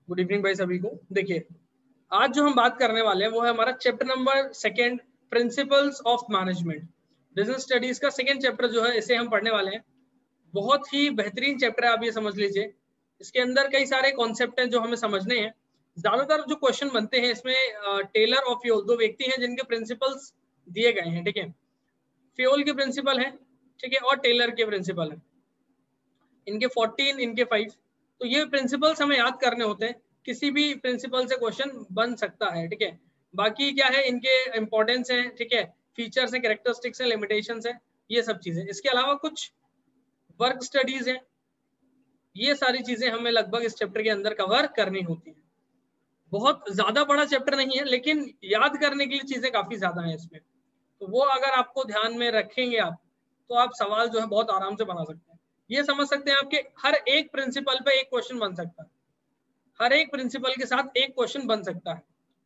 Good evening भाई सभी को। देखिए, आज जो हम बात करने वाले हैं वो है हमारा chapter number 2, principles of management. Business studies का सेकेंड चैप्टर जो है इसे हम पढ़ने वाले हैं। बहुत ही बेहतरीन चैप्टर है, आप ये समझ लीजिए। इसके अंदर कई सारे कॉन्सेप्ट हैं जो हमें समझने हैं। ज्यादातर जो क्वेश्चन बनते हैं इसमें टेलर और फ्योल दो व्यक्ति हैं जिनके प्रिंसिपल्स दिए गए हैं, ठीक है। फ्योल के प्रिंसिपल हैं, ठीक है, और टेलर के प्रिंसिपल हैं। इनके 14, इनके 5। तो ये प्रिंसिपल्स हमें याद करने होते हैं। किसी भी प्रिंसिपल से क्वेश्चन बन सकता है, ठीक है। बाकी क्या है, इनके इंपॉर्टेंस है, ठीक है, फीचर्स है, कैरेक्टरिस्टिक्स है, लिमिटेशंस है, ये सब चीजें। इसके अलावा कुछ वर्क स्टडीज है, ये सारी चीजें हमें लगभग इस चैप्टर के अंदर कवर करनी होती है। बहुत ज्यादा बड़ा चैप्टर नहीं है, लेकिन याद करने के लिए चीजें काफी ज्यादा हैं इसमें। तो वो अगर आपको ध्यान में रखेंगे आप, तो आप सवाल जो है बहुत आराम से बना सकते हैं। ये समझ सकते हैं आपके हर एक प्रिंसिपल पे एक क्वेश्चन बन सकता है, हर एक प्रिंसिपल के साथ एक क्वेश्चन बन सकता है।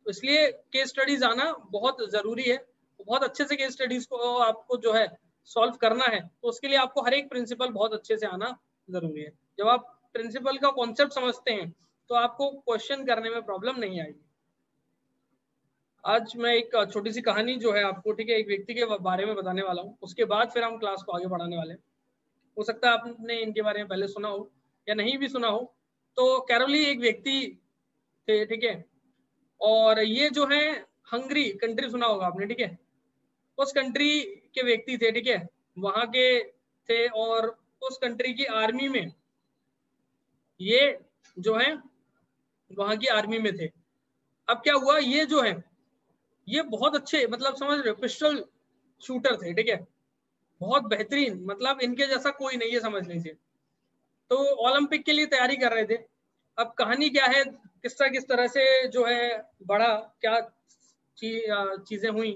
तो इसलिए केस स्टडीज आना बहुत जरूरी है। बहुत अच्छे से केस स्टडीज को आपको जो है सॉल्व करना है, तो उसके लिए आपको हर एक प्रिंसिपल बहुत अच्छे से आना जरूरी है। जब आप प्रिंसिपल का कॉन्सेप्ट समझते हैं तो आपको क्वेश्चन करने में प्रॉब्लम नहीं आएगी। आज मैं एक छोटी सी कहानी जो है आपको, ठीक है, एक व्यक्ति के बारे में बताने वाला हूँ। उसके बाद फिर हम क्लास को आगे बढ़ाने वाले हैं। हो सकता है आपने इनके बारे में पहले सुना हो या नहीं भी सुना हो। तो कैरोली एक व्यक्ति थे, ठीक है, और ये जो है हंगरी कंट्री सुना होगा आपने, ठीक है। उस कंट्री के व्यक्ति थे, ठीक है, वहां के थे, और उस कंट्री की आर्मी में ये जो है वहां की आर्मी में थे। अब क्या हुआ, ये जो है ये बहुत अच्छे, मतलब समझ रहे हो, पिस्टल शूटर थे, ठीक है, बहुत बेहतरीन, मतलब इनके जैसा कोई नहीं है, समझ लीजिए। तो ओलंपिक के लिए तैयारी कर रहे थे। अब कहानी क्या है, किस तरह से जो है बढ़ा, क्या चीजें हुई,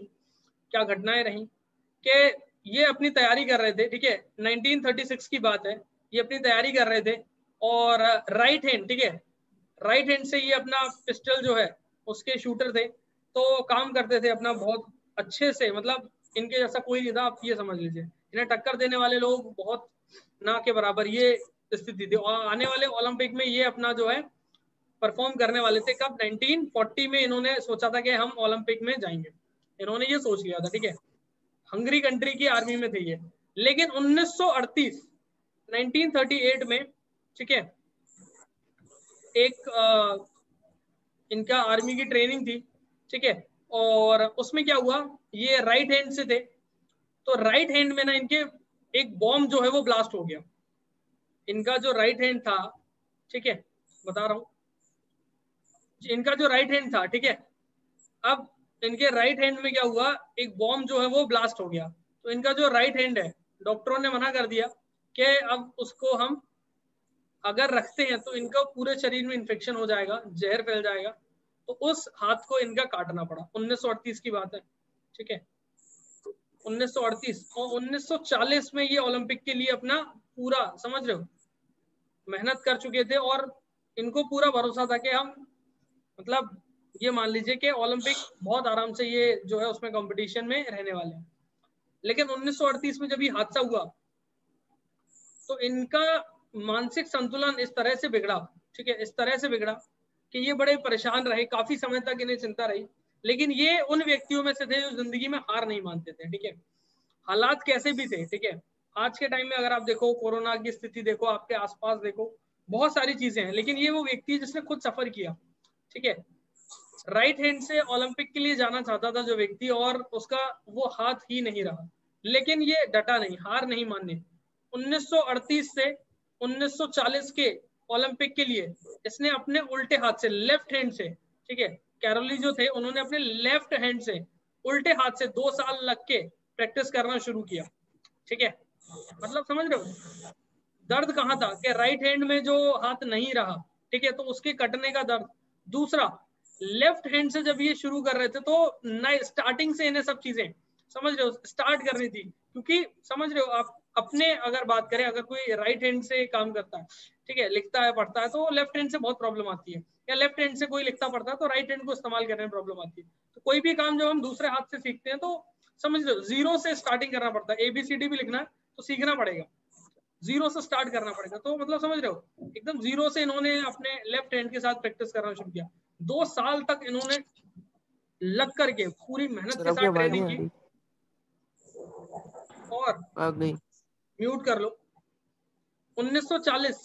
क्या घटनाएं रही, कि ये अपनी तैयारी कर रहे थे, ठीक है, 1936 की बात है। ये अपनी तैयारी कर रहे थे, और राइट हैंड, ठीक है, राइट हैंड से ये अपना पिस्टल जो है उसके शूटर थे। तो काम करते थे अपना बहुत अच्छे से, मतलब इनके जैसा कोई नहीं था, आप ये समझ लीजिए। इन्हें टक्कर देने वाले लोग बहुत ना के बराबर, ये स्थिति थी। और आने वाले ओलंपिक में ये अपना जो है परफॉर्म करने वाले थे। कब, 1940 में इन्होंने सोचा था कि हम ओलंपिक में जाएंगे। इन्होंने ये सोच लिया था, ठीक है। हंगरी कंट्री की आर्मी में थे ये। लेकिन 1938, 1938 में, ठीक है, एक इनका आर्मी की ट्रेनिंग थी, ठीक है, और उसमें क्या हुआ, ये राइट हैंड से थे। तो राइट हैंड में ना इनके एक बॉम्ब जो है वो ब्लास्ट हो गया। इनका जो राइट हैंड था, ठीक है, बता रहा हूं, इनका जो राइट हैंड था, ठीक है, अब इनके राइट हैंड में क्या हुआ, एक बॉम्ब जो है वो ब्लास्ट हो गया। तो इनका जो राइट हैंड है, डॉक्टरों ने मना कर दिया कि अब उसको हम अगर रखते हैं तो इनका पूरे शरीर में इंफेक्शन हो जाएगा, जहर फैल जाएगा। तो उस हाथ को इनका काटना पड़ा। 1938 की बात है, ठीक है, 1938। और 1940 में ये ओलंपिक के लिए अपना पूरा, समझ रहे हो, मेहनत कर चुके थे, और इनको पूरा भरोसा था कि हम, मतलब ये मान लीजिए कि ओलंपिक बहुत आराम से ये जो है उसमें कंपटीशन में रहने वाले हैं। लेकिन 1938 में जब ये हादसा हुआ तो इनका मानसिक संतुलन इस तरह से बिगड़ा, ठीक है, इस तरह से बिगड़ा कि ये बड़े परेशान रहे, काफी समय तक इन्हें चिंता रही। लेकिन ये उन व्यक्तियों में से थे जो जिंदगी में हार नहीं मानते थे, ठीक है, हालात कैसे भी थे, ठीक है। आज के टाइम में अगर आप देखो, कोरोना की स्थिति देखो, आपके आसपास देखो, बहुत सारी चीजें हैं, लेकिन ये वो व्यक्ति जिसने खुद सफर किया, ठीक है। राइट हैंड से ओलंपिक के लिए जाना चाहता था जो व्यक्ति, और उसका वो हाथ ही नहीं रहा। लेकिन ये डटा नहीं, हार नहीं मानी। 1938 से 1940 के ओलंपिक के लिए इसने अपने उल्टे हाथ से, लेफ्ट हैंड से, ठीक है, कैरोली जो थे उन्होंने अपने लेफ्ट हैंड से उल्टे हाथ से 2 साल लग के प्रैक्टिस करना शुरू किया, ठीक है। मतलब समझ रहे हो दर्द कहाँ था, कि राइट हैंड में जो हाथ नहीं रहा, ठीक है, तो उसके कटने का दर्द। दूसरा, लेफ्ट हैंड से जब ये शुरू कर रहे थे तो नए स्टार्टिंग से इन्हें सब चीजें, समझ रहे हो, स्टार्ट करनी थी। क्योंकि समझ रहे हो आप, अपने अगर बात करें, अगर कोई राइट हैंड से काम करता है, ठीक है, लिखता है पढ़ता है, तो लेफ्ट हैंड से बहुत प्रॉब्लम आती है। या लेफ्ट हैंड से कोई लिखता पढ़ता है तो राइट हैंड को इस्तेमाल करने में प्रॉब्लम आती है। तो कोई भी काम जब हम दूसरे हाथ से सीखते हैं तो समझ लो जीरो से स्टार्टिंग करना पड़ता है। ABCD भी लिखना है तो सीखना पड़ेगा। जीरो से स्टार्ट करना पड़ेगा। तो मतलब समझ रहे हो, एकदम जीरो से इन्होंने अपने लेफ्ट हैंड के साथ प्रैक्टिस करना शुरू किया। 2 साल तक इन्होंने लग करके पूरी मेहनत सर के आपकी साथ आवाज नहीं ट्रेनिंग आ की। रही। और आ गई। म्यूट कर लो। 1940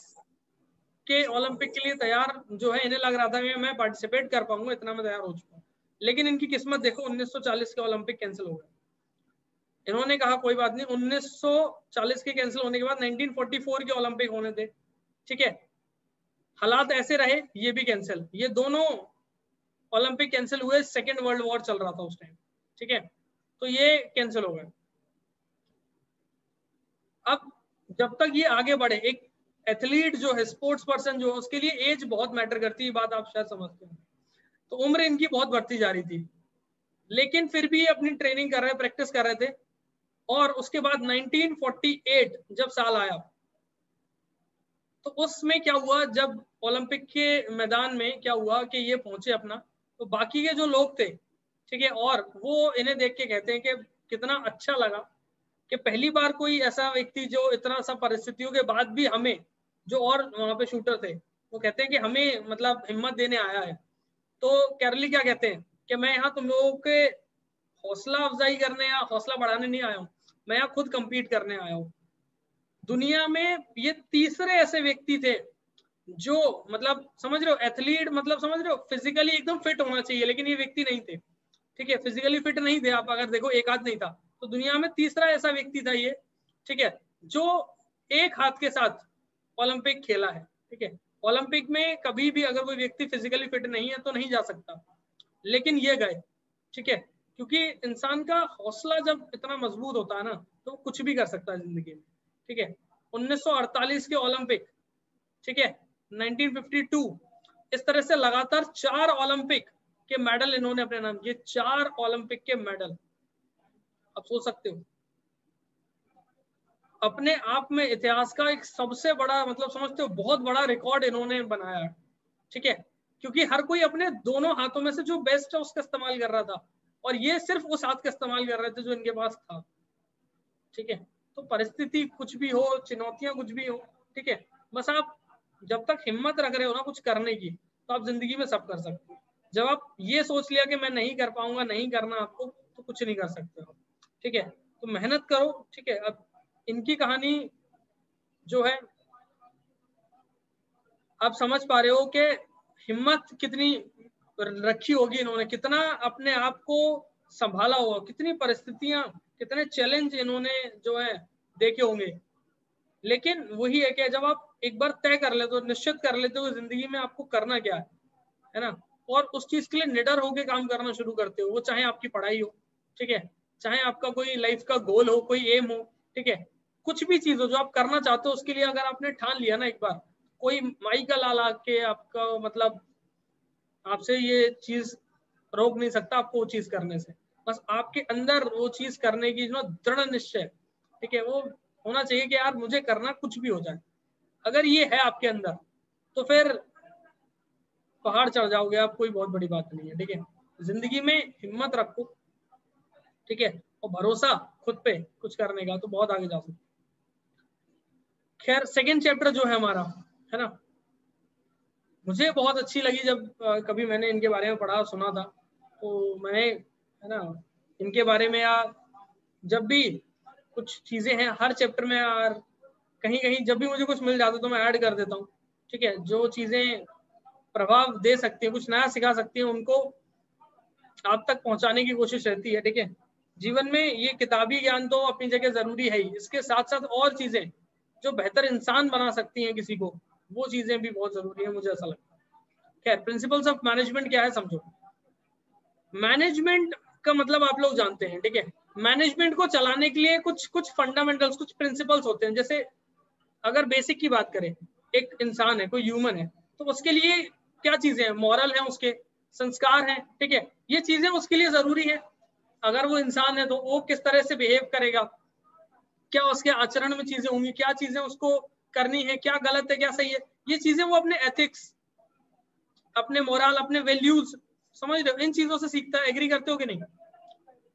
के ओलंपिक के लिए तैयार जो है, इन्हें लग रहा था कि मैं पार्टिसिपेट कर पाऊंगा, इतना मैं तैयार हो चुका हूँ। लेकिन इनकी किस्मत देखो, 1940 के ओलंपिक कैंसिल हो गए। इन्होंने कहा कोई बात नहीं, 1940 के कैंसिल होने के बाद 1944 के ओलंपिक होने थे, ठीक है। हालात ऐसे रहे, ये भी कैंसिल, ये दोनों ओलंपिक कैंसिल हुए। सेकेंड वर्ल्ड वॉर चल रहा था उस टाइम, ठीक है। तो ये कैंसिल हो गए। अब जब तक ये आगे बढ़े, एक एथलीट जो है, स्पोर्ट्स पर्सन जो है, उसके लिए एज बहुत मैटर करती है, बात आप शायद समझते हैं। तो उम्र इनकी बहुत बढ़ती जा रही थी, लेकिन फिर भी ये अपनी ट्रेनिंग कर रहे, प्रैक्टिस कर रहे थे। और उसके बाद 1948 जब साल आया, तो उसमें क्या हुआ, जब ओलंपिक के मैदान में क्या हुआ कि ये पहुंचे अपना, तो बाकी के जो लोग थे, ठीक है, और वो इन्हें देख के कहते हैं कि कितना अच्छा लगा कि पहली बार कोई ऐसा व्यक्ति जो इतना सा परिस्थितियों के बाद भी हमें, जो और वहां पे शूटर थे, वो कहते हैं कि हमें मतलब हिम्मत देने आया है। तो कैरली क्या कहते हैं कि मैं यहाँ तुम लोगों के हौसला अफजाई करने या हौसला बढ़ाने नहीं आया हूँ, मैं यहाँ खुद compete करने आया हूँ। दुनिया में ये तीसरे ऐसे व्यक्ति थे जो, मतलब समझ रहे हो, एथलीट, मतलब समझ रहे हो, फिजिकली एकदम फिट होना चाहिए, लेकिन ये व्यक्ति नहीं थे, ठीक है, फिजिकली फिट नहीं थे। आप अगर देखो, एक हाथ नहीं था, तो दुनिया में तीसरा ऐसा व्यक्ति था ये, ठीक है, जो एक हाथ के साथ ओलंपिक खेला है, ठीक है। ओलंपिक में कभी भी अगर कोई व्यक्ति फिजिकली फिट नहीं है तो नहीं जा सकता, लेकिन ये गए, ठीक है, क्योंकि इंसान का हौसला जब इतना मजबूत होता है ना, तो कुछ भी कर सकता है जिंदगी में, ठीक है। 1948 के ओलंपिक, ठीक है, 1952, इस तरह से लगातार 4 ओलंपिक के मेडल इन्होंने अपने नाम किए। 4 ओलंपिक के मेडल, आप सोच सकते हो, अपने आप में इतिहास का एक सबसे बड़ा, मतलब समझते हो, बहुत बड़ा रिकॉर्ड इन्होंने बनाया है, ठीक है। क्योंकि हर कोई अपने दोनों हाथों में से जो बेस्ट है उसका इस्तेमाल कर रहा था, और ये सिर्फ उस हाथ का इस्तेमाल कर रहे थे जो इनके पास था, ठीक है। तो परिस्थिति कुछ भी हो, चुनौतियां कुछ भी हो, ठीक है, बस आप जब तक हिम्मत रख रहे हो ना कुछ करने की, तो आप जिंदगी में सब कर सकते हो। जब आप ये सोच लिया कि मैं नहीं कर पाऊंगा, नहीं करना आपको, तो कुछ नहीं कर सकते हो, ठीक है। तो मेहनत करो, ठीक है। अब इनकी कहानी जो है, आप समझ पा रहे हो कि हिम्मत कितनी रखी होगी इन्होंने, कितना अपने आप को संभाला होगा, कितनी परिस्थितियां, कितने चैलेंज इन्होंने जो है देखे होंगे। लेकिन वही है कि जब आप एक बार तय कर लेते हो, निश्चित कर लेते हो जिंदगी में आपको करना क्या है ना, और उस चीज के लिए निडर होकर काम करना शुरू करते हो, वो चाहे आपकी पढ़ाई हो, ठीक है, चाहे आपका कोई लाइफ का गोल हो, कोई एम हो, ठीक है, कुछ भी चीज हो जो आप करना चाहते हो, उसके लिए अगर आपने ठान लिया ना एक बार, कोई माई का लाल आके आपका मतलब आपसे ये चीज रोक नहीं सकता आपको वो चीज करने से। बस आपके अंदर वो चीज करने की जो दृढ़ निश्चय, ठीक है, वो होना चाहिए कि यार मुझे करना, कुछ भी हो जाए। अगर ये है आपके अंदर, तो फिर पहाड़ चढ़ जाओगे आप, कोई बहुत बड़ी बात नहीं है, ठीक है। जिंदगी में हिम्मत रखो, ठीक है, और भरोसा खुद पे कुछ करने का, तो बहुत आगे जा सकते। खैर, सेकेंड चैप्टर जो है हमारा, है ना, मुझे बहुत अच्छी लगी जब कभी मैंने इनके बारे में पढ़ा, सुना था, तो मैं, है ना, इनके बारे में यार जब भी कुछ चीजें हैं हर चैप्टर में यार, कहीं कहीं जब भी मुझे कुछ मिल जाता है तो मैं ऐड कर देता हूँ, ठीक है। जो चीजें प्रभाव दे सकती है, कुछ नया सिखा सकती है, उनको आप तक पहुंचाने की कोशिश रहती है, ठीक है। जीवन में ये किताबी ज्ञान तो अपनी जगह जरूरी है ही, इसके साथ साथ और चीजें जो बेहतर इंसान बना सकती हैं किसी को, वो चीजें भी बहुत जरूरी है, मुझे ऐसा लगता है। खैर, प्रिंसिपल्स ऑफ मैनेजमेंट क्या है समझो। मैनेजमेंट का मतलब आप लोग जानते हैं, ठीक है। मैनेजमेंट को चलाने के लिए कुछ कुछ फंडामेंटल्स, कुछ प्रिंसिपल्स होते हैं। जैसे अगर बेसिक की बात करें, एक इंसान है, कोई ह्यूमन है, तो उसके लिए क्या चीजें हैं, मॉरल है, उसके संस्कार हैं, ठीक है, ये चीजें उसके लिए जरूरी है। अगर वो इंसान है तो वो किस तरह से बिहेव करेगा, क्या उसके आचरण में चीजें होंगी, क्या चीजें उसको करनी है, क्या गलत है क्या सही है, ये चीजें वो अपने एथिक्स, अपने मोरल, अपने वैल्यूज, समझ रहे हो, इन चीजों से सीखता है। एग्री करते हो कि नहीं,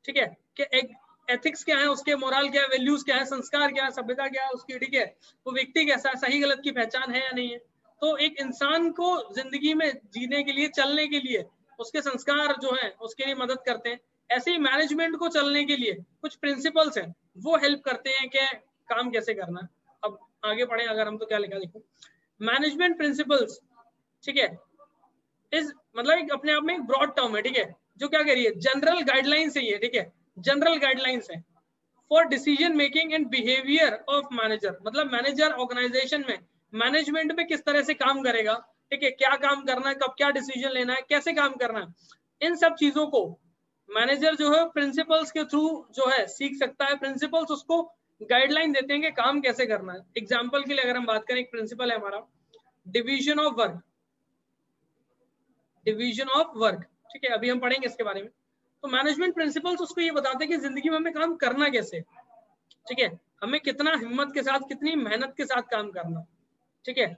ठीक है। कि एक एथिक्स क्या है उसके, मोरल क्या है, वैल्यूज क्या है, संस्कार क्या है, सभ्यता क्या है उसकी, ठीक है, वो व्यक्ति कैसा है, सही गलत की पहचान है या नहीं है। तो एक इंसान को जिंदगी में जीने के लिए, चलने के लिए उसके संस्कार जो है उसके लिए मदद करते हैं। ऐसे ही मैनेजमेंट को चलने के लिए कुछ प्रिंसिपल्स हैं, वो हेल्प करते हैं कि काम कैसे करना है। अब आगे पढ़े अगर हम, तो क्या लिखा देखो, मैनेजमेंट प्रिंसिपल्स, ठीक है, इस मतलब एक अपने आप में एक ब्रॉड टर्म है, ठीक है, जो क्या कह रही है, जनरल गाइडलाइंस है ये, ठीक है, जनरल गाइडलाइंस है for decision making and behaviour of manager. मतलब मैनेजर ऑर्गेनाइजेशन में, मैनेजमेंट में किस तरह से काम करेगा, ठीक है, क्या काम करना है, कब क्या डिसीजन लेना है, कैसे काम करना है, इन सब चीजों को मैनेजर जो है प्रिंसिपल्स के थ्रू जो है सीख सकता है। प्रिंसिपल्स उसको गाइडलाइन देते हैं कि काम कैसे करना है। एग्जाम्पल के लिए अगर हम बात करें, एक प्रिंसिपल है हमारा division of work, division of work, ठीक है, अभी हम पढ़ेंगे इसके बारे में। तो मैनेजमेंट प्रिंसिपल्स उसको ये बताते हैं कि जिंदगी में हमें काम करना कैसे, ठीक है, हमें कितना हिम्मत के साथ, कितनी मेहनत के साथ काम करना, ठीक है।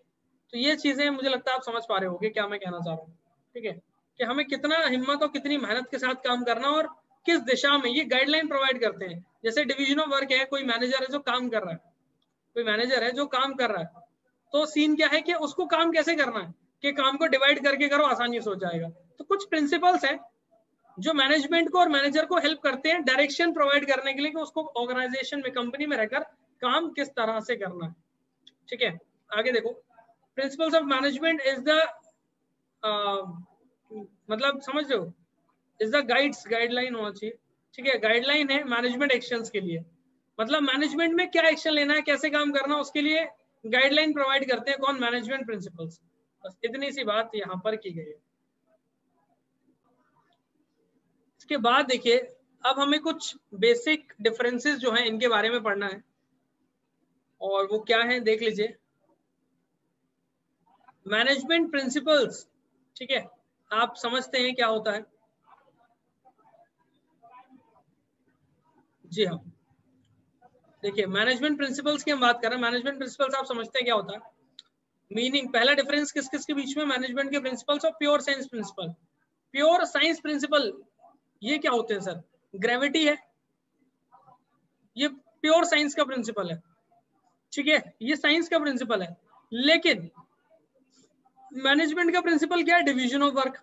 तो ये चीजें मुझे लगता है आप समझ पा रहे होगे क्या मैं कहना चाह रहा हूँ, ठीक है, कि हमें कितना हिम्मत और कितनी मेहनत के साथ काम करना और किस दिशा में, ये गाइडलाइन प्रोवाइड करते हैं। जैसे डिवीजन ऑफ वर्क है, कोई मैनेजर है जो काम कर रहा है, कोई मैनेजर है जो काम कर रहा है, तो सीन क्या है कि उसको काम कैसे करना है, कि काम को डिवाइड करके करो, आसानी से हो जाएगा। तो कुछ प्रिंसिपल्स हैं जो मैनेजमेंट को और मैनेजर को हेल्प करते हैं डायरेक्शन प्रोवाइड करने के लिए कि उसको ऑर्गेनाइजेशन में, कंपनी में रहकर काम किस तरह से करना है, ठीक है। आगे देखो, principles of management is the, मतलब समझ रहे हो, इज द गाइड्स, गाइडलाइन होना चाहिए, ठीक है, गाइडलाइन है मैनेजमेंट एक्शंस के लिए। मतलब मैनेजमेंट में क्या एक्शन लेना है, कैसे काम करना, उसके लिए गाइडलाइन प्रोवाइड करते हैं कौन, मैनेजमेंट प्रिंसिपल्स। बस इतनी सी बात यहाँ पर की गई है। इसके बाद देखिए, अब हमें कुछ बेसिक डिफरेंसेस जो हैं इनके बारे में पढ़ना है, और वो क्या है देख लीजिए। मैनेजमेंट प्रिंसिपल्स, ठीक है, आप समझते हैं क्या होता है? जी हाँ, देखिए मैनेजमेंट प्रिंसिपल्स की हम बात कर रहे हैं। मैनेजमेंट प्रिंसिपल्स आप समझते हैं क्या होता है? मीनिंग, पहला डिफरेंस किस किस के बीच में, मैनेजमेंट के प्रिंसिपल्स और pure science principle. Pure science principle ये क्या होते हैं सर? ग्रेविटी है, ये प्योर साइंस का प्रिंसिपल है, ठीक है, ये साइंस का प्रिंसिपल है। लेकिन मैनेजमेंट का प्रिंसिपल क्या है? डिवीजन ऑफ वर्क,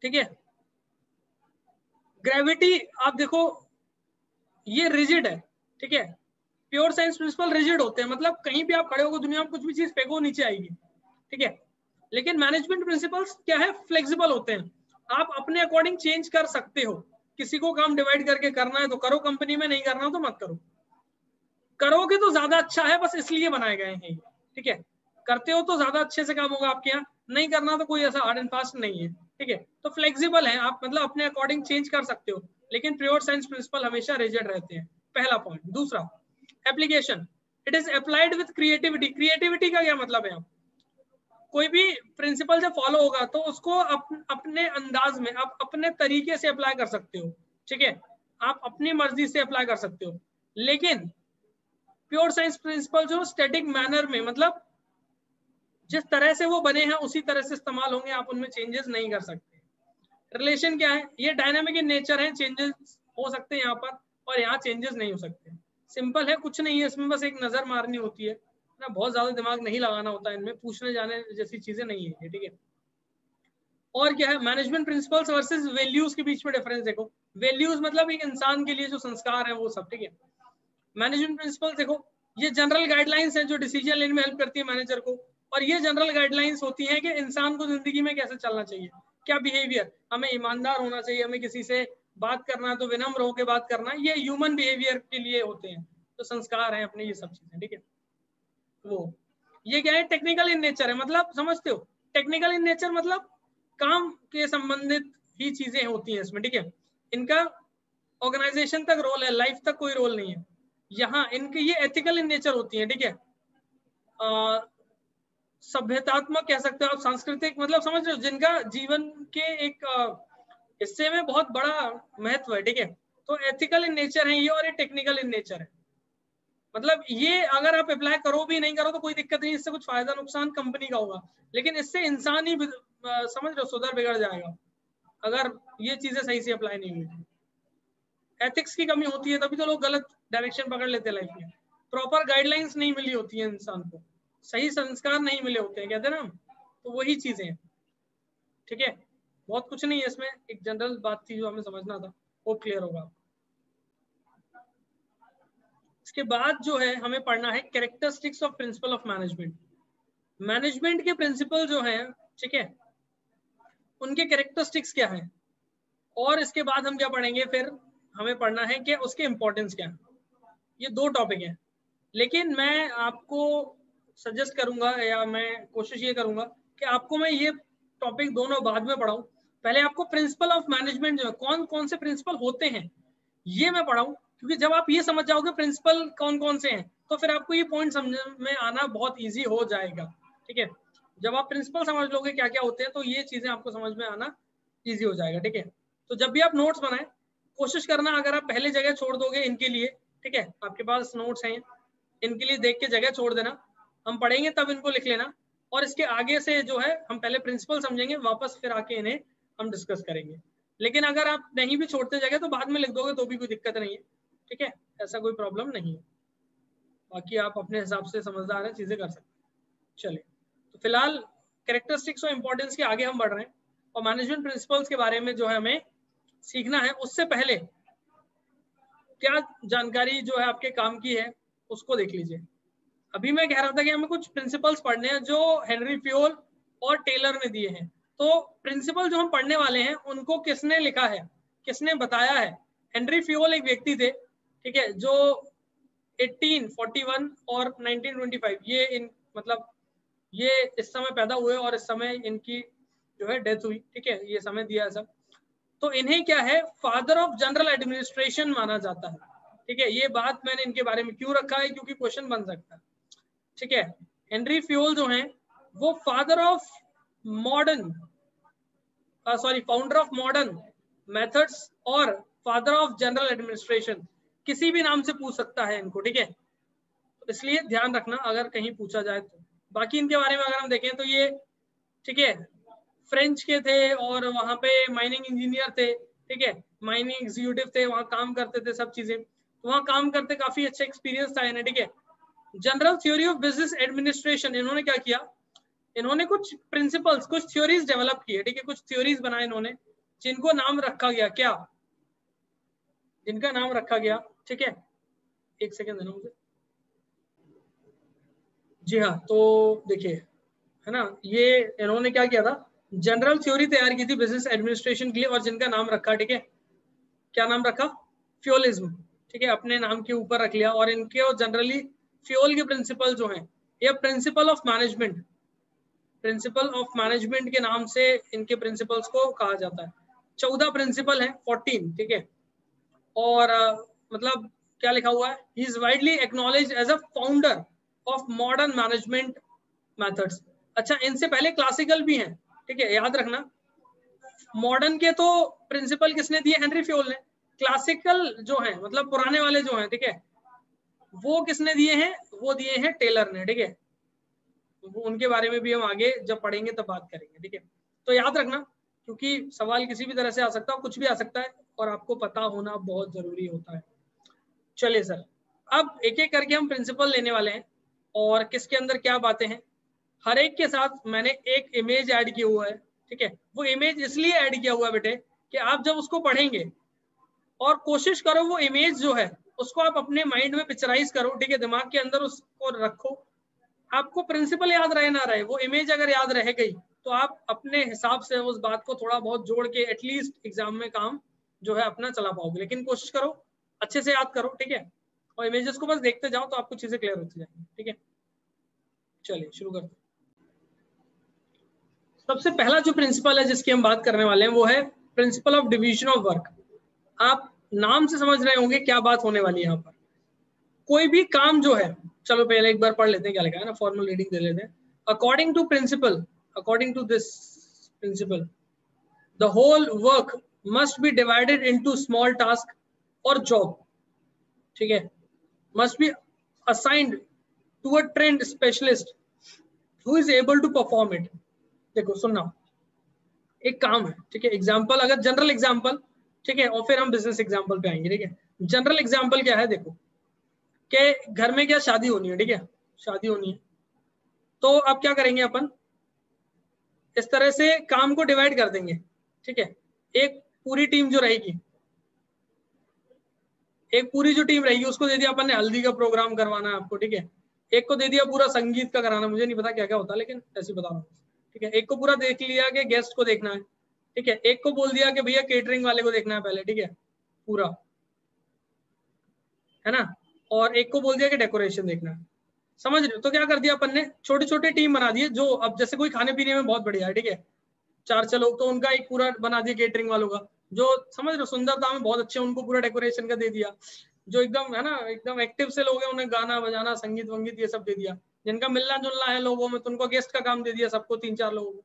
ठीक है। ग्रेविटी आप देखो ये रिजिड है, ठीक है, प्योर साइंस प्रिंसिपल रिजिड होते हैं, मतलब कहीं भी आप खड़े होगे दुनिया में, कुछ भी चीज फेंको नीचे आएगी, ठीक है। लेकिन मैनेजमेंट प्रिंसिपल्स क्या है? फ्लेक्सिबल होते हैं, आप अपने अकॉर्डिंग चेंज कर सकते हो। किसी को काम डिवाइड करके करना है तो करो कंपनी में, नहीं करना तो मत करो। करोगे तो ज्यादा अच्छा है, बस इसलिए बनाए गए हैं, ठीक है। करते हो तो ज्यादा अच्छे से काम होगा आपके यहाँ, नहीं करना तो कोई ऐसा हार्ड एंड फास्ट नहीं है, ठीक है। तो फ्लेक्सिबल है, आप मतलब अपने अकॉर्डिंग चेंज कर सकते हो, लेकिन प्योर साइंस प्रिंसिपल हमेशा रिजिड रहते हैं, पहला पॉइंट। दूसरा, application, it is applied with creativity. Creativity का क्या मतलब है? कोई भी प्रिंसिपल जब फॉलो होगा तो उसको अपने अंदाज में, आप अपने तरीके से अप्लाई कर सकते हो, ठीक है, आप अपनी मर्जी से अप्लाई कर सकते हो। लेकिन प्योर साइंस प्रिंसिपल जो स्टैटिक मैनर में, मतलब जिस तरह से वो बने हैं उसी तरह से इस्तेमाल होंगे, आप उनमें चेंजेस नहीं कर सकते। रिलेशन क्या है? ये डायनामिक इन नेचर है, चेंजेस हो सकते हैं यहाँ पर, और यहाँ चेंजेस नहीं हो सकते। सिंपल है, कुछ नहीं है इसमें, बस एक नजर मारनी होती है ना, बहुत ज्यादा दिमाग नहीं लगाना होता है इनमें, पूछने जाने जैसी चीजें नहीं है, ठीक है। और क्या है? मैनेजमेंट प्रिंसिपल्स वर्सेस वैल्यूज के बीच में डिफरेंस देखो। वैल्यूज मतलब एक इंसान के लिए जो संस्कार है वो सब, ठीक है। मैनेजमेंट प्रिंसिपल्स देखो, ये जनरल गाइडलाइंस है जो डिसीजन लेने में हेल्प करती है मैनेजर को, और ये जनरल गाइडलाइंस होती है कि इंसान को जिंदगी में कैसे चलना चाहिए, क्या बिहेवियर, हमें ईमानदार होना चाहिए, हमें किसी से बात करना है तो विनम्र होकर बात करना, ये ह्यूमन बिहेवियर के लिए होते हैं, तो संस्कार है अपने, ये सब चीजें, ठीक है। वो ये क्या है? टेक्निकल इन नेचर है, मतलब समझते हो, टेक्निकल इन नेचर मतलब काम के संबंधित ही चीजें होती हैं इसमें, ठीक है। इनका ऑर्गेनाइजेशन तक रोल है, लाइफ तक कोई रोल नहीं है। यहाँ इनकी ये एथिकल इन नेचर होती है, ठीक है। सभ्यतात्मक कह सकते हो आप, सांस्कृतिक, मतलब समझ रहे हो, जिनका जीवन के एक हिस्से में बहुत बड़ा महत्व है, ठीक है। तो एथिकल इन नेचर है ये, और ये टेक्निकल इन नेचर है। मतलब ये अगर आप अप्लाई करो भी नहीं करो तो कोई दिक्कत नहीं, इससे कुछ फायदा नुकसान कंपनी का होगा, लेकिन इससे इंसान ही समझ रहे हो सुधर बिगड़ जाएगा अगर ये चीजें सही से अप्लाई नहीं हुई। एथिक्स की कमी होती है, तभी तो लोग गलत डायरेक्शन पकड़ लेते हैं लाइफ में। प्रॉपर गाइडलाइंस नहीं मिली होती है इंसान को, सही संस्कार नहीं मिले होते हैं, कहते हैं ना, तो वही चीजें हैं। ठीक है, बहुत कुछ नहीं है इसमें, एक जनरल बात थी जो हमें समझना था, वो क्लियर होगा। इसके बाद जो है हमें पढ़ना है characteristics of principle of management. Management के प्रिंसिपल जो हैं, ठीक है, उनके कैरेक्टरिस्टिक्स क्या हैं, और इसके बाद हम क्या पढ़ेंगे, फिर हमें पढ़ना है कि उसके इंपॉर्टेंस क्या है। ये दो टॉपिक हैं, लेकिन मैं आपको सजेस्ट करूंगा या मैं कोशिश ये करूंगा कि आपको मैं ये टॉपिक दोनों बाद में पढ़ाऊं। पहले आपको प्रिंसिपल ऑफ मैनेजमेंट जो है, कौन कौन से प्रिंसिपल होते हैं, ये मैं पढ़ाऊं, क्योंकि जब आप ये समझ जाओगे प्रिंसिपल कौन कौन से हैं, तो फिर आपको ये पॉइंट समझ में आना बहुत ईजी हो जाएगा। ठीक है, जब आप प्रिंसिपल समझ लोगे क्या क्या होते हैं, तो ये चीजें आपको समझ में आना ईजी हो जाएगा। ठीक है, तो जब भी आप नोट्स बनाए, कोशिश करना अगर आप पहले जगह छोड़ दोगे इनके लिए, ठीक है, आपके पास नोट्स हैं, इनके लिए देख के जगह छोड़ देना, हम पढ़ेंगे तब इनको लिख लेना, और इसके आगे से जो है हम पहले प्रिंसिपल समझेंगे, वापस फिर आके इन्हें हम डिस्कस करेंगे। लेकिन अगर आप नहीं भी छोड़ते जगह तो बाद में लिख दोगे तो भी कोई दिक्कत नहीं है। ठीक है, ऐसा कोई प्रॉब्लम नहीं है, बाकी आप अपने हिसाब से समझदार हैं, चीजें कर सकते हैं। चलिए, तो फिलहाल कैरेक्टरिस्टिक्स और इंपॉर्टेंस के आगे हम बढ़ रहे हैं, और मैनेजमेंट प्रिंसिपल्स के बारे में जो है हमें सीखना है। उससे पहले क्या जानकारी जो है आपके काम की है उसको देख लीजिए। अभी मैं कह रहा था कि हमें कुछ प्रिंसिपल्स पढ़ने हैं जो हेनरी फ्योल और टेलर ने दिए हैं। तो प्रिंसिपल जो हम पढ़ने वाले हैं उनको किसने लिखा है, किसने बताया है? हेनरी फ्योल एक व्यक्ति थे, ठीक है, जो 1841 और 1925 ये इन मतलब ये इस समय पैदा हुए और इस समय इनकी जो है डेथ हुई। ठीक है, ये समय दिया है सब। तो इन्हें क्या है, फादर ऑफ जनरल एडमिनिस्ट्रेशन माना जाता है। ठीक है, ये बात मैंने इनके बारे में क्यों रखा है, क्योंकि क्वेश्चन बन सकता है। ठीक है, हेनरी फ्योल जो हैं वो father of modern founder of modern methods और फादर ऑफ जनरल एडमिनिस्ट्रेशन, किसी भी नाम से पूछ सकता है इनको। ठीक है, तो इसलिए ध्यान रखना अगर कहीं पूछा जाए तो। बाकी इनके बारे में अगर हम देखें तो ये, ठीक है, फ्रेंच के थे और वहां पे माइनिंग इंजीनियर थे। ठीक है, माइनिंग एग्जीक्यूटिव थे, वहां काम करते थे, सब चीजें तो वहां काम करते काफी अच्छा एक्सपीरियंस था इन्हें। ठीक है, general theory of business administration, इन्होंने क्या किया, इन्होंने कुछ प्रिंसिपल्स, कुछ थ्योरीज डेवलप की है। ठीक है, कुछ थ्योरीज बनाए इन्होंने, जिनको नाम रखा गया क्या, जिनका नाम रखा गया, ठीक है, एक सेकेंड देना मुझे। जी हाँ, तो देखिए, है ना, ये इन्होंने क्या किया था, जनरल थ्योरी तैयार की थी बिजनेस एडमिनिस्ट्रेशन के लिए, और जिनका नाम रखा, ठीक है, क्या नाम रखा, फ्योलिज्म। ठीक है, अपने नाम के ऊपर रख लिया। और इनके और जनरली फ्योल के प्रिंसिपल जो हैं, ये principle of management, principle of management के नाम से इनके प्रिंसिपल्स को कहा जाता है। 14 प्रिंसिपल है, 14। ठीक है, और मतलब क्या लिखा हुआ है, he is widely acknowledged as a founder of modern management methods. अच्छा, इनसे पहले क्लासिकल भी हैं। ठीक है, याद रखना, मॉडर्न के तो प्रिंसिपल किसने दिए, हेनरी फ्योल ने। क्लासिकल जो है मतलब पुराने वाले जो हैं, ठीक है, वो किसने दिए हैं, वो दिए हैं टेलर ने। ठीक है, उनके बारे में भी हम आगे जब पढ़ेंगे तब बात करेंगे। ठीक है, तो याद रखना, क्योंकि सवाल किसी भी तरह से आ सकता है, कुछ भी आ सकता है, और आपको पता होना बहुत जरूरी होता है। चलिए सर, अब एक एक करके हम प्रिंसिपल लेने वाले हैं, और किसके अंदर क्या बातें हैं, हर एक के साथ मैंने एक इमेज ऐड किया हुआ है। ठीक है, वो इमेज इसलिए ऐड किया हुआ है बेटे कि आप जब उसको पढ़ेंगे और कोशिश करो वो इमेज जो है उसको आप अपने माइंड में पिक्चराइज करो। ठीक है, दिमाग के अंदर उसको रखो। आपको प्रिंसिपल याद रहे ना रहे, वो इमेज अगर याद रह गई तो आप अपने हिसाब से उस बात को थोड़ा बहुत जोड़ के एटलीस्ट एग्जाम में काम जो है अपना चला पाओगे। लेकिन कोशिश करो अच्छे से याद करो। ठीक है, और इमेजेस को बस देखते जाओ तो आपको चीजें क्लियर होती जाएंगी। ठीक है, चलिए शुरू करते हैं। सबसे पहला जो प्रिंसिपल है जिसकी हम बात करने वाले हैं वो है principle of division of work. आप नाम से समझ रहे होंगे क्या बात होने वाली है यहाँ पर। कोई भी काम जो है, चलो पहले एक बार पढ़ लेते हैं क्या लिखा है ना, फॉर्मल रीडिंग दे लेते हैं। According to principle, according to this principle, the whole work must be divided into small task और जॉब। ठीक है, must be assigned to a trained specialist who is able to perform it. देखो सुनना, एक काम है, ठीक है, एग्जाम्पल, अगर जनरल एग्जाम्पल, ठीक है, और फिर हम बिजनेस एग्जाम्पल पे आएंगे। ठीक है, जनरल एग्जाम्पल क्या है, देखो कि घर में क्या शादी होनी है, ठीक है, शादी होनी है, तो अब क्या करेंगे अपन, इस तरह से काम को डिवाइड कर देंगे। ठीक है, एक पूरी टीम जो रहेगी, एक पूरी जो टीम रहेगी उसको दे दिया अपन ने हल्दी का प्रोग्राम करवाना है आपको। ठीक है, एक को दे दिया पूरा संगीत का कराना, मुझे नहीं पता क्या क्या होता है लेकिन ऐसे बता रहा हूँ। ठीक है, एक को पूरा देख लिया कि गेस्ट को देखना है। ठीक है, एक को बोल दिया कि भैया केटरिंग वाले को देखना है पहले। ठीक है, पूरा है ना, और एक को बोल दिया कि डेकोरेशन देखना है। समझ रहे हो, तो क्या कर दिया अपन ने, छोटे छोटे टीम बना दिए। जो अब जैसे कोई खाने पीने में बहुत बढ़िया है, ठीक है, 4 लोग, तो उनका एक पूरा बना दिया केटरिंग वालों का। जो समझ रहे हो सुंदरता में बहुत अच्छे, उनको पूरा डेकोरेशन का दे दिया। जो एकदम है ना, एकदम एक्टिव से लोग हैं, उन्हें गाना बजाना संगीत वंगीत ये सब दे दिया। जिनका मिलना जुलना है लोगों में, तो उनको गेस्ट का काम दे दिया सबको, 3-4 लोगों को।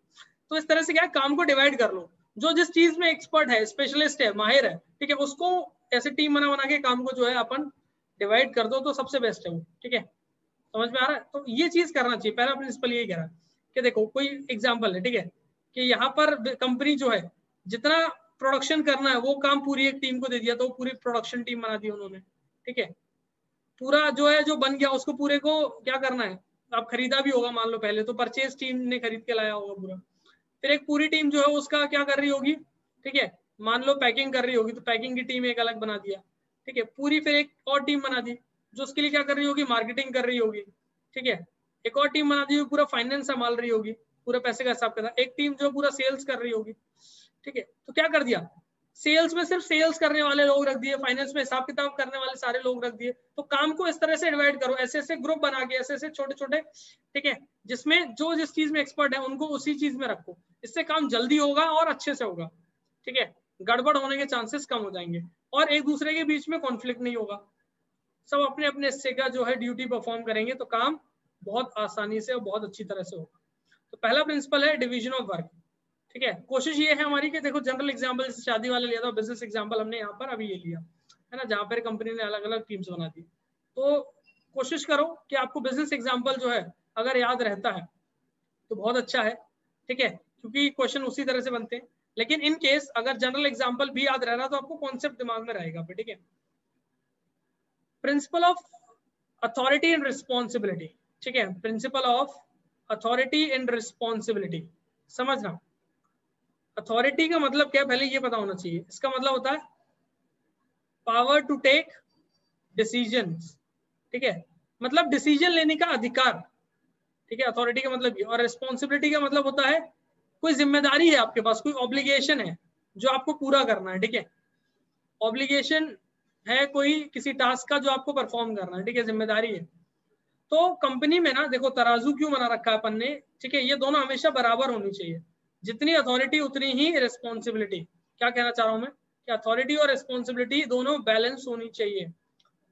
तो इस तरह से क्या है, काम को डिवाइड कर लो। जो जिस चीज में एक्सपर्ट है, स्पेशलिस्ट है, माहिर है, ठीक है, उसको ऐसे टीम बना बना के काम को जो है अपन डिवाइड कर दो, तो सबसे बेस्ट है वो। ठीक है, समझ में आ रहा है, तो ये चीज करना चाहिए। पहला प्रिंसिपल यही कह रहा है कि देखो कोई एग्जाम्पल है, ठीक है, कि यहाँ पर कंपनी जो है जितना प्रोडक्शन करना है वो काम पूरी एक टीम को दे दिया, तो पूरी प्रोडक्शन टीम बना दी उन्होंने। ठीक है, पूरा जो है जो बन गया उसको पूरे को क्या करना है, अब खरीदा भी होगा मान लो, पहले तो परचेज टीम ने खरीद के लाया होगा पूरा। फिर एक पूरी टीम जो है उसका क्या कर रही होगी, ठीक है, मान लो पैकिंग कर रही होगी, तो पैकिंग की टीम एक अलग बना दिया। ठीक है, पूरी फिर एक और टीम बना दी जो उसके लिए क्या कर रही होगी, मार्केटिंग कर रही होगी। ठीक है, एक और टीम बना दी पूरा फाइनेंस संभाल रही होगी, पूरा पैसे का हिसाब किताब। एक टीम जो पूरा सेल्स कर रही होगी। ठीक है, तो क्या कर दिया, सेल्स में सिर्फ सेल्स करने वाले लोग रख दिए, फाइनेंस में हिसाब किताब करने वाले सारे लोग रख दिए। तो काम को इस तरह से डिवाइड करो, ऐसे ऐसे ग्रुप बना के, ऐसे ऐसे छोटे छोटे। ठीक है, जिसमें जो जिस चीज में एक्सपर्ट है उनको उसी चीज में रखो, इससे काम जल्दी होगा और अच्छे से होगा। ठीक है, गड़बड़ होने के चांसेस कम हो जाएंगे और एक दूसरे के बीच में कॉन्फ्लिक्ट नहीं होगा। सब अपने अपने हिस्से का जो है ड्यूटी परफॉर्म करेंगे, तो काम बहुत आसानी से और बहुत अच्छी तरह से होगा। तो पहला प्रिंसिपल है डिवीजन ऑफ वर्क। ठीक है, कोशिश ये है हमारी कि देखो जनरल एग्जांपल जैसे शादी वाले लिया था, बिजनेस एग्जांपल हमने यहाँ पर अभी ये लिया है ना, जहाँ पर कंपनी ने अलग अलग टीम्स बना दी। तो कोशिश करो कि आपको बिजनेस एग्जांपल जो है अगर याद रहता है तो बहुत अच्छा है। ठीक है, क्योंकि क्वेश्चन उसी तरह से बनते हैं। लेकिन इन केस अगर जनरल एग्जांपल भी याद रह रहा तो आपको कॉन्सेप्ट दिमाग में रहेगा। ठीक है, principle of authority and responsibility. ठीक है, principle of authority and responsibility समझना। अथॉरिटी का मतलब क्या है पहले ये पता होना चाहिए। इसका मतलब होता है पावर टू टेक डिसीजंस। ठीक है, मतलब डिसीजन लेने का अधिकार। ठीक है, अथॉरिटी का मतलब ये। और रिस्पॉन्सिबिलिटी का मतलब होता है कोई जिम्मेदारी है आपके पास, कोई ऑब्लिगेशन है जो आपको पूरा करना है। ठीक है, ऑब्लिगेशन है कोई किसी टास्क का जो आपको परफॉर्म करना है। ठीक है, जिम्मेदारी है। तो कंपनी में ना देखो तराजू क्यों बना रखा है अपन ने। ठीक है, ये दोनों हमेशा बराबर होनी चाहिए, जितनी अथॉरिटी उतनी ही रिस्पॉन्सिबिलिटी। क्या कहना चाह रहा हूं मैं कि अथॉरिटी और रिस्पॉन्सिबिलिटी दोनों बैलेंस होनी चाहिए,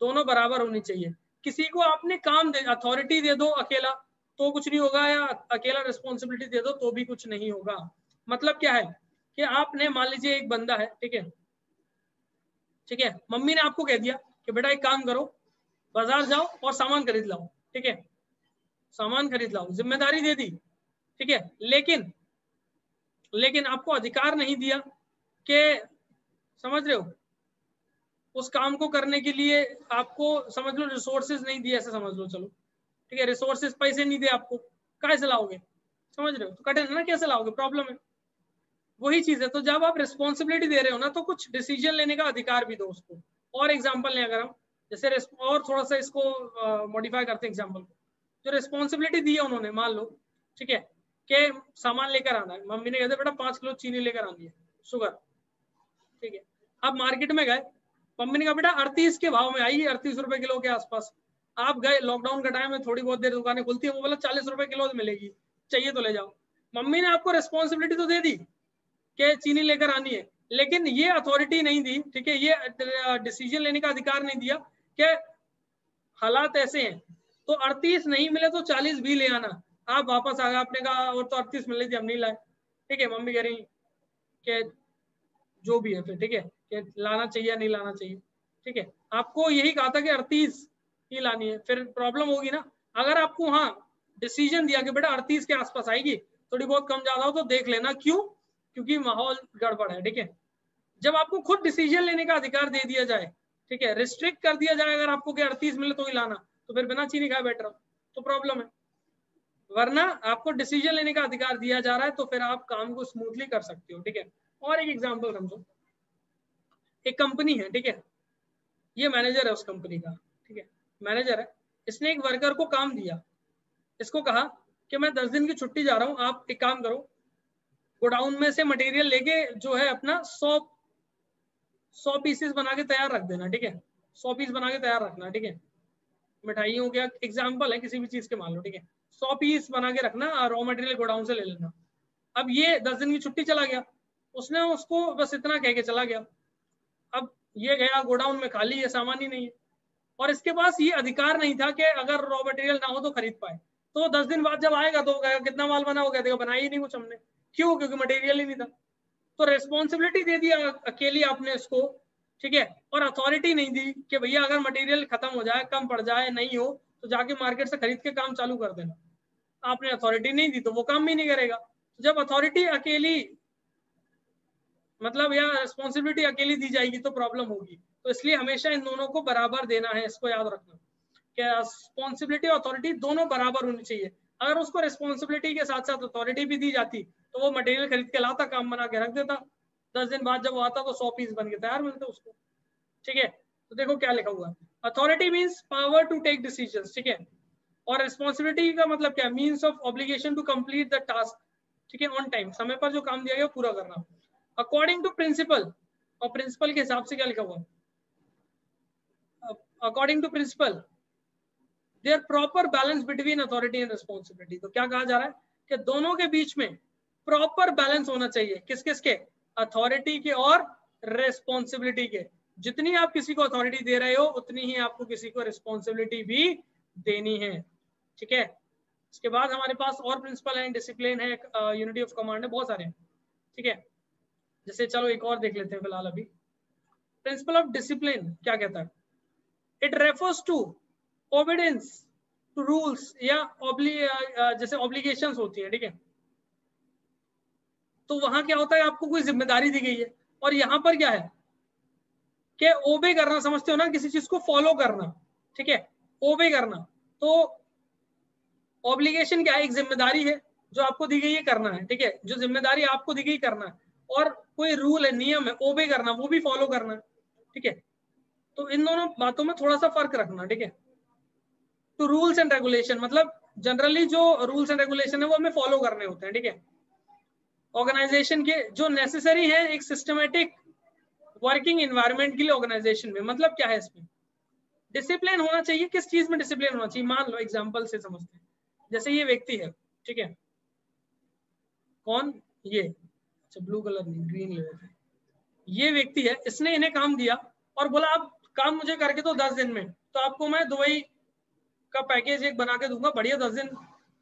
दोनों बराबर होनी चाहिए। किसी को आपने काम दे, अथॉरिटी दे दो अकेला तो कुछ नहीं होगा, या अकेला रिस्पॉन्सिबिलिटी दे दो तो भी कुछ नहीं होगा। मतलब क्या है कि आपने मान लीजिए एक बंदा है, ठीक है, ठीक है, मम्मी ने आपको कह दिया कि बेटा एक काम करो, बाजार जाओ और सामान खरीद लाओ। ठीक है, सामान खरीद लाओ, जिम्मेदारी दे दी। ठीक है, लेकिन आपको अधिकार नहीं दिया कि, समझ रहे हो, उस काम को करने के लिए आपको समझ लो रिसोर्सेज नहीं दिए, ऐसे समझ लो चलो। ठीक है, रिसोर्सेज पैसे नहीं दे आपको, कैसे लाओगे, समझ रहे हो, तो कठिन है ना, कैसे लाओगे, प्रॉब्लम है। वही चीज है, तो जब आप रिस्पॉन्सिबिलिटी दे रहे हो ना तो कुछ डिसीजन लेने का अधिकार भी दो उसको। और एग्जाम्पल लें अगर हम, जैसे और थोड़ा सा इसको मॉडिफाई करते हैं एग्जाम्पल को। जो रिस्पॉन्सिबिलिटी दी है उन्होंने, मान लो ठीक है कि सामान लेकर आना है, मम्मी ने कहते बेटा 5 किलो चीनी लेकर आनी है, शुगर। ठीक है, अब मार्केट में गए, मम्मी ने कहा बेटा 38 के भाव में आई, 38 रुपए किलो के आसपास। आप गए, लॉकडाउन का टाइम है, थोड़ी बहुत देर दुकानें खुलती है, वो बोला 40 रुपए किलो मिलेगी, चाहिए तो ले जाओ। मम्मी ने आपको रिस्पॉन्सिबिलिटी तो दे दी कि चीनी लेकर आनी है, लेकिन ये अथॉरिटी नहीं दी, ठीक है, ये डिसीजन लेने का अधिकार नहीं दिया कि हालात ऐसे हैं तो 38 नहीं मिले तो 40 भी ले आना। आप वापस आ गए, आपने कहा और तो 38 मिल रही थी हम नहीं लाए। ठीक है, मम्मी कह रही कि जो भी है फिर, ठीक है, कि लाना चाहिए या नहीं लाना चाहिए। ठीक है, आपको यही कहा था कि 38 ही लानी है, फिर प्रॉब्लम होगी ना। अगर आपको हाँ डिसीजन दिया कि बेटा 38 के आसपास आएगी, थोड़ी बहुत कम ज्यादा हो तो देख लेना, क्यों, क्योंकि माहौल गड़बड़ है। ठीक है, जब आपको खुद डिसीजन लेने का अधिकार दे दिया जाए, ठीक है, रिस्ट्रिक्ट कर दिया जाए अगर आपको कि 38 मिले तो ही लाना, तो फिर बिना चीनी खाए बैठ रहा तो प्रॉब्लम है। वरना आपको डिसीजन लेने का अधिकार दिया जा रहा है तो फिर आप काम को स्मूथली कर सकते हो, ठीक है। और एक एग्जांपल समझो, एक कंपनी है, ठीक है, ये मैनेजर है उस कंपनी का, ठीक है, मैनेजर है, इसने एक वर्कर को काम दिया, इसको कहा कि मैं 10 दिन की छुट्टी जा रहा हूं, आप एक काम करो, गोडाउन में से मटेरियल लेके जो है अपना 100 पीसेस बना के तैयार रख देना, ठीक है, 100 पीस बना के तैयार रखना, ठीक है, मिठाइयों का एग्जाम्पल है, किसी भी चीज के मान लो, ठीक है, 100 पीस बना के रखना, रॉ मटेरियल गोडाउन से ले लेना। अब ये 10 दिन की छुट्टी चला गया, उसने उसको बस इतना कह के चला गया, अब ये गया गोडाउन में खाली है, सामान ही नहीं है, और इसके पास ये अधिकार नहीं था कि अगर रॉ मटेरियल ना हो तो खरीद पाए। तो 10 दिन बाद जब आएगा तो कितना माल बना, हो गया, देखो बनाया ही नहीं कुछ हमने, क्यों, क्योंकि मटेरियल ही नहीं था। तो रेस्पॉन्सिबिलिटी दे दिया अकेली आपने इसको, ठीक है, और अथॉरिटी नहीं दी कि भैया अगर मटेरियल खत्म हो जाए, कम पड़ जाए, नहीं हो तो जाके मार्केट से खरीद के काम चालू कर देना। आपने अथॉरिटी नहीं दी तो वो काम भी नहीं करेगा। जब अथॉरिटी अकेली मतलब या रिस्पॉन्सिबिलिटी अकेली दी जाएगी तो प्रॉब्लम होगी। तो इसलिए हमेशा इन दोनों को बराबर देना है, इसको याद रखना कि रिस्पॉन्सिबिलिटी और अथॉरिटी दोनों बराबर होनी चाहिए। अगर उसको रिस्पॉन्सिबिलिटी के साथ साथ अथॉरिटी भी दी जाती तो वो मटेरियल खरीद के लाता, काम बना के रख देता, 10 दिन बाद जब वो आता तो 100 पीस बन के तैयार मिलते उसको, ठीक है। तो देखो क्या लिखा हुआ है, authority means power to take decisions, ठीक है, और रिस्पॉन्सिबिलिटी का मतलब क्या, means of obligation to complete the task, ठीक है, ऑन टाइम, समय पर जो काम दिया गया पूरा करना, अकॉर्डिंग टू प्रिंसिपल, और प्रिंसिपल के हिसाब से क्या लिखा हुआ, according to principle there proper balance between authority and responsibility. तो क्या कहा जा रहा है कि दोनों के बीच में प्रॉपर बैलेंस होना चाहिए, किस किस के, अथॉरिटी के और रिस्पॉन्सिबिलिटी के। जितनी आप किसी को अथॉरिटी दे रहे हो उतनी ही आपको किसी को रिस्पॉन्सिबिलिटी भी देनी है, ठीक है। इसके बाद हमारे पास और प्रिंसिपल है, डिसिप्लिन है, यूनिटी ऑफ कमांड है, बहुत सारे हैं, ठीक है। जैसे चलो एक और देख लेते हैं फिलहाल अभी, प्रिंसिपल ऑफ डिसिप्लिन क्या कहता है, it refers to obedience to rules या जैसे ऑब्लिगेशंस होती है, ठीक है, तो वहां क्या होता है, आपको कोई जिम्मेदारी दी गई है, और यहां पर क्या है कि ओबे करना, समझते हो ना, किसी चीज को फॉलो करना, ठीक है, ओबे करना। तो ऑब्लिगेशन क्या है, एक जिम्मेदारी है जो आपको दी गई है करना है, ठीक है, जो जिम्मेदारी आपको दी गई करना है, और कोई रूल है, नियम है, ओबे करना, वो भी फॉलो करना है, ठीक है। तो इन दोनों बातों में थोड़ा सा फर्क रखना, ठीक है। तो रूल्स एंड रेगुलेशन मतलब जनरली जो रूल्स एंड रेगुलेशन है वो हमें फॉलो करने होते हैं, ठीक है, ऑर्गेनाइजेशन के जो नेसेसरी है एक सिस्टमेटिक वर्किंग एनवायरनमेंट के लिए ऑर्गेनाइजेशन में। मतलब क्या है इसमें, डिसिप्लिन होना चाहिए, किस चीज में डिसिप्लिन होना चाहिए, मान लो एग्जांपल से समझते हैं, जैसे ये व्यक्ति है, ठीक है, कौन, ये, अच्छा ब्लू कलर नहीं ग्रीन ले लेते हैं, ये व्यक्ति है, इसने इन्हें काम दिया और बोला आप काम मुझे करके दो 10 दिन में, तो आपको मैं दुबई का पैकेज एक बना के दूंगा, बढ़िया, 10 दिन,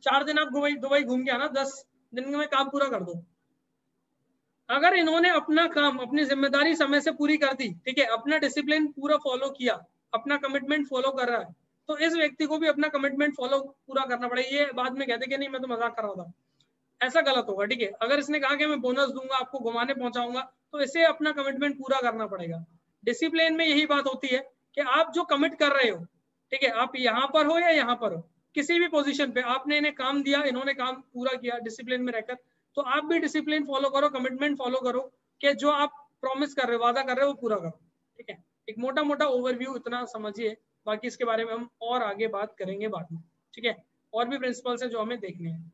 4 दिन आप दुबई घूम के आना, 10 दिन में काम पूरा कर दो। अगर इन्होंने अपना काम, अपनी जिम्मेदारी समय से पूरी कर दी, ठीक है, अपना डिसिप्लिन पूरा फॉलो किया, अपना कमिटमेंट फॉलो कर रहा है, तो इस व्यक्ति को भी अपना कमिटमेंट फॉलो पूरा करना पड़ेगा। ये बाद में कहते कि नहीं मैं तो मजाक कर रहा था, ऐसा गलत होगा, ठीक है। अगर इसने कहा कि मैं बोनस दूंगा, आपको घुमाने पहुंचाऊंगा, तो इसे अपना कमिटमेंट पूरा करना पड़ेगा। डिसिप्लिन में यही बात होती है कि आप जो कमिट कर रहे हो, ठीक है, आप यहाँ पर हो या यहाँ पर हो, किसी भी पोजीशन पे आपने इन्हें काम दिया, इन्होंने काम पूरा किया डिसिप्लिन में रहकर, तो आप भी डिसिप्लिन फॉलो करो, कमिटमेंट फॉलो करो कि जो आप प्रॉमिस कर रहे हो, वादा कर रहे हो, वो पूरा करो, ठीक है। एक मोटा मोटा ओवरव्यू इतना समझिए, बाकी इसके बारे में हम और आगे बात करेंगे बाद में, ठीक है। और भी प्रिंसिपल्स हैं जो हमें देखने हैं,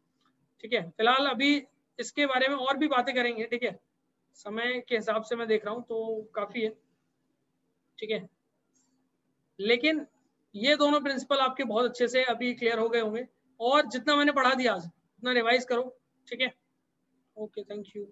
ठीक है। फिलहाल अभी इसके बारे में और भी बातें करेंगे, ठीक है, समय के हिसाब से मैं देख रहा हूँ तो काफी है, ठीक है। लेकिन ये दोनों प्रिंसिपल आपके बहुत अच्छे से अभी क्लियर हो गए होंगे, और जितना मैंने पढ़ा दिया आज उतना रिवाइज करो, ठीक है। Okay, thank you.